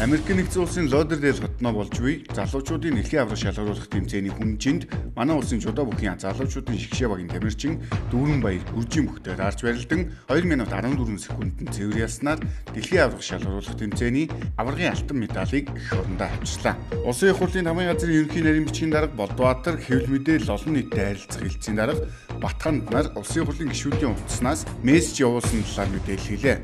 Америк нэгдсэн улсын Лодердейл хотноо болж буй залуучуудын дэлхийн аврах шалгаруулах тэмцээний хүнжинд манай улсын чудаа бүхний залуучуудын шгшээ багийн тамирчин Дүүрэн Баяр гүржийн бүхтээр арч барилдан 2 минут 14 секундэд цэвэр ялснаар дэлхийн аврах шалгаруулах тэмцээний аваргын алтан медалийг эх орондоо авчрлаа. Улсын их хурлын тамгын газрын ерөнхий нарийн бичгийн дарга Болдбаатар хэвлэл мэдээлэл олон нийтэд харилцах хэлтсийн дарга Батханд нар улсын хурлын гишүүдийн утаснаас мессеж явуулсан талаар мэдээлэл хэлээ.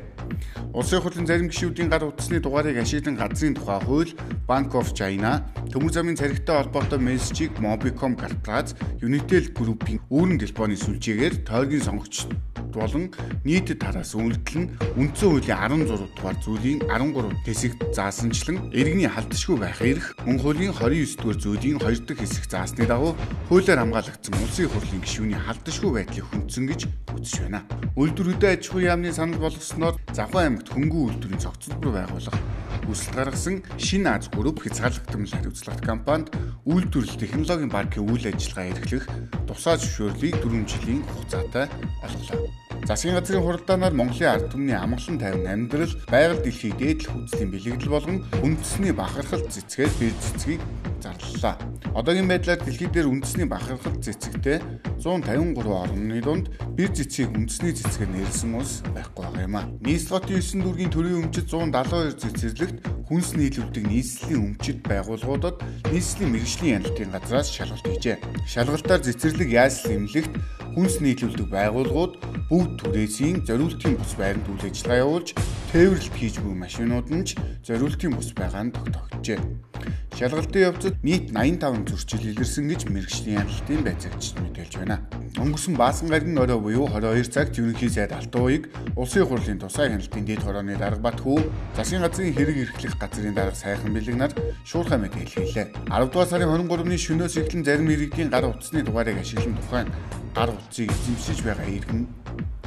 Улсын хурлын зарим гишүүдийн гар утасны дугаарыг ашиглан газрын тухай хууль, Bank of China, төмөр замын царигтай холбоотой мессежийг Mobicom корпорац, Unitel Group-ийн үүрэн телефоны сүлжээгээр тойргийн сонгогчдод болон нийтэд тараас үйлдэл нь үндсэн хуулийн 16 дугаар зүйлийн 13 хэсэгт заасанчлан иргэний халдшгүй байх эрх, мөн хуулийн 29 дугаар зүйлийн 2 дахь хэсэг заасны дагуу хуулиар хамгаалагдсан улсын хурлын гишүүний халдшгүй байдлыг хүндсэн гэж үзэж байна. Үйлдвэрүүдэд аж ахуйн яамны санал болгосноор Завхан аймагт хөнгөн үйлдвэрийн цогцлбор байгуулах хүсэлт гаргасан Шинэ Аз групп хязгаарлагдмал хариуцлагатай компанид үйлдвэрлэл технологийн паркийн үйл ажиллагаа эрхлэх тусгай зөвшөөрлийг 4 жилийн хугацаатай олголоо. Засгийн газрын хуралдаанаар Монголын ард түмний амгалан тайван амьдрал, байгаль дэлхийг дээдлэх үзлийн бэлэгдэл болон үндэсний бахархал цэцгээд бэр цэцгийг зарлалаа. Одоогийн байдлаар дэлхий дээр үндэсний бахархал цэцэгтэй 153 орны дунд бэр цэцгийг үндэсний цэцгээр нэрлсэн улс байхгүй байгаа юм а. Нийслэлтийн 9 дүүргийн төрийн өмчит 172 цэцэрлэгт хүнс нийлүүлдэг нийслэлийн өмчит байгууллагуудад нийслэлийн мэргэжлийн яналтын газраас шалгалт хийжээ. Шалгалтаар цэцэрлэг яаслал эмнэлэгт хүнс нийлүүлдэг байгууллагууд бүгд түрээсийн зориултын бус байранд үйл ажиллагаа явуулж тээвэрлэлт хийж буй машинууд нь ч зориултын бус байгаанд тогтогджээ. Шалгалтын явцад нийт 85 зөрчил илэрсэн гэж мэргэжлийн яналтын байцаагчид мэдээлж байна. Өнгөрсөн Баасан гаригийн орой буюу 22 цагт ерөнхий сайд Алтан уяг улсын хурлын тусгай хяналтын дэд хорооны дарга Батхүү, засгийн газрын хэрэг эрхлэх газрын дарга Сайхан Бэлэг нар шуурхай мэдээлэл хийлээ. 10 дугаар сарын 23-ны шөнөөс эхлэн зарим иргэдийн гар утасны дугаарыг ашиглан тухайн гар утсыг эзэмшиж байгаа иргэн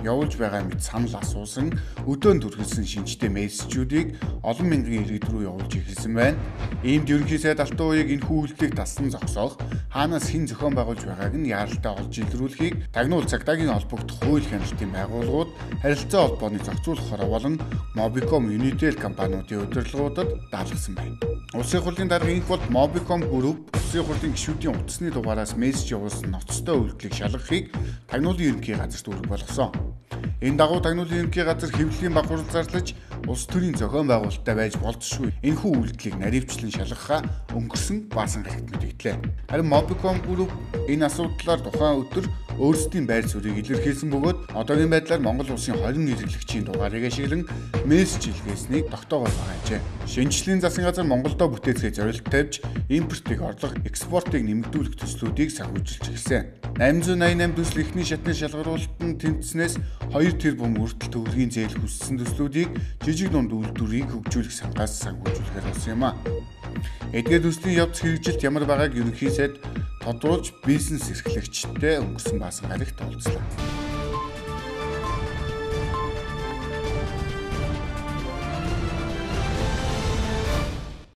явуулж байгаа мэт санал асуусан өдөөн түргэсэн шинжтэй мессежүүдийг олон мянган иргэд рүү явуулж ирсэн байна. Иймд ерөнхий сайд Алтан уяг энэхүү үйлдэлийг тассан зогсоох, хаанаас хэн зохион байгуулж байгааг нь яаралтай олж илрүүлэхийг тагнуул цагдаагийн холбогдох хууль хяналтын байгууллагууд харилцаа холбооны зохицуулахаар болон Mobicom, Unitel компаниудын удирдлагуудад даалгасан байна. Улсын хурлын дарга инх бол Mobicom Group улсын хурлын гишүүдийн утасны дугаараас мессеж явуулсан ноцтой үйлдэлийг шалгахыг тагнуулын ерөнхий газарт үүрэг болгосон. Энэ дагуу тагнуулын ерөнхий газар хэвлэлийн бахархал зарлаж улс төрийн зохион байгуулалттай байж болзошгүй энэхүү үйлдэлийг наривчлан шалгахаа өнгөрсөн Баасан гарагт мэдэгдлээ. Харин Mobicom Group энэ асуудлаар тухайн өдөр өөрсдийн байр суурийг илэрхийлсэн бөгөөд одоогийн байдлаар Монгол улсын 20 хэрэглэгчийн дугаарыг ашиглан мессеж илгээснийг тогтоогоор багаажээ. Шинжлэлийн засгийн газар Монголдо бүтээцгээ зорилт тавьж импортыг орлого, экспортыг нэмэгдүүлэх төслүүдийг санхүүжилж эхэлсэн. 888 төсөл эхний шатны шалгаруулалтанд тэмцснээс 2 тэрбум хүртэл төгрөгийн зээл хүссэн төслүүдийг жижиг дунд үйлдвэрийг хөгжүүлэх сангаас санхүүжүүлэхээр болсон юм а. Эдгээр төслийн явц хэрэгжилт ямар байгааг ерөнхий сайд тодруулж бизнес эрхлэгчтэй өнгөрсөн Баасан гарагт уулзлаа.